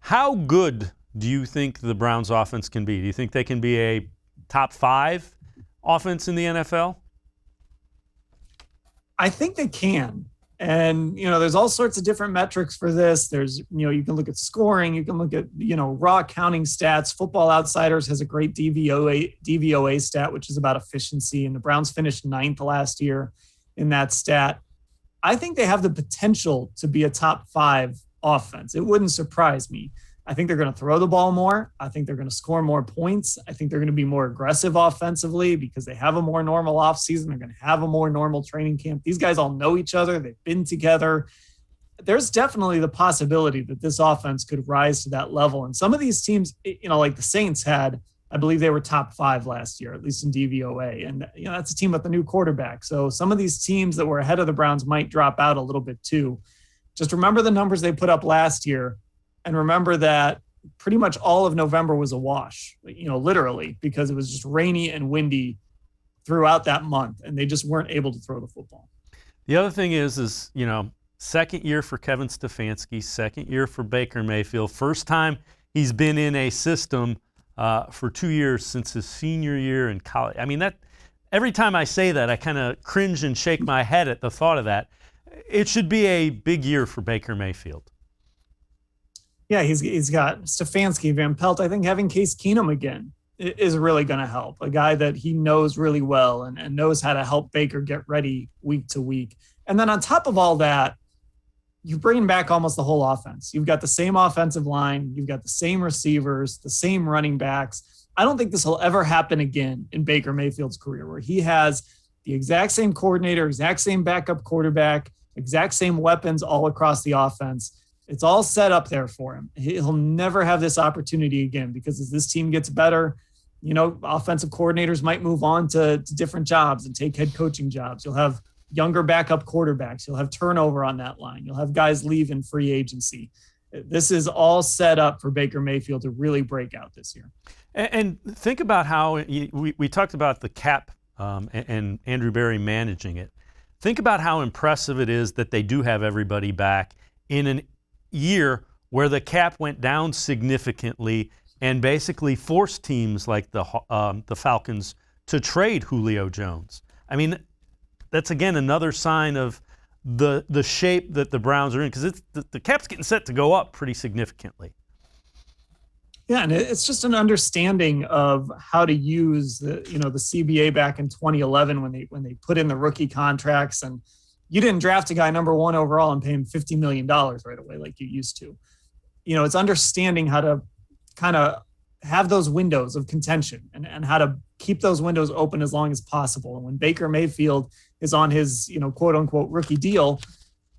How good do you think the Browns offense can be? Do you think they can be a top 5 offense in the NFL? I think they can. And, there's all sorts of different metrics for this. There's, you can look at scoring, you can look at, raw counting stats. Football Outsiders has a great DVOA stat, which is about efficiency. And the Browns finished 9th last year in that stat. I think they have the potential to be a top 5 offense. It wouldn't surprise me. I think they're going to throw the ball more. I think they're going to score more points. I think they're going to be more aggressive offensively because they have a more normal offseason. They're going to have a more normal training camp. These guys all know each other. They've been together. There's definitely the possibility that this offense could rise to that level. And some of these teams, like the Saints had, I believe they were top 5 last year, at least in DVOA. And, that's a team with a new quarterback. So some of these teams that were ahead of the Browns might drop out a little bit too. Just remember the numbers they put up last year. And remember that pretty much all of November was a wash, literally, because it was just rainy and windy throughout that month, and they just weren't able to throw the football. The other thing is second year for Kevin Stefanski, second year for Baker Mayfield, first time he's been in a system for 2 years since his senior year in college. I mean, that every time I say that, I kind of cringe and shake my head at the thought of that. It should be a big year for Baker Mayfield. Yeah, he's got Stefanski, Van Pelt. I think having Case Keenum again is really going to help. A guy that he knows really well and knows how to help Baker get ready week to week. And then on top of all that, you're bringing back almost the whole offense. You've got the same offensive line. You've got the same receivers, the same running backs. I don't think this will ever happen again in Baker Mayfield's career, where he has the exact same coordinator, exact same backup quarterback, exact same weapons all across the offense. It's all set up there for him. He'll never have this opportunity again because as this team gets better, offensive coordinators might move on to different jobs and take head coaching jobs. You'll have younger backup quarterbacks. You'll have turnover on that line. You'll have guys leave in free agency. This is all set up for Baker Mayfield to really break out this year. And think about how we talked about the cap and Andrew Berry managing it. Think about how impressive it is that they do have everybody back in an year where the cap went down significantly and basically forced teams like the Falcons to trade Julio Jones. I mean, that's again another sign of the shape that the Browns are in, because the cap's getting set to go up pretty significantly. Yeah, and it's just an understanding of how to use the CBA back in 2011 when they put in the rookie contracts, and you didn't draft a guy number 1 overall and pay him $50 million right away like you used to. It's understanding how to kind of have those windows of contention and how to keep those windows open as long as possible. And when Baker Mayfield is on his, quote unquote rookie deal,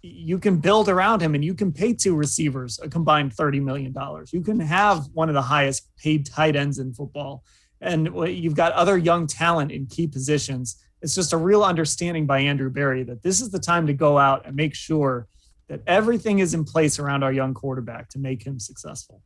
you can build around him and you can pay 2 receivers a combined $30 million. You can have one of the highest paid tight ends in football. And you've got other young talent in key positions. It's just a real understanding by Andrew Berry that this is the time to go out and make sure that everything is in place around our young quarterback to make him successful.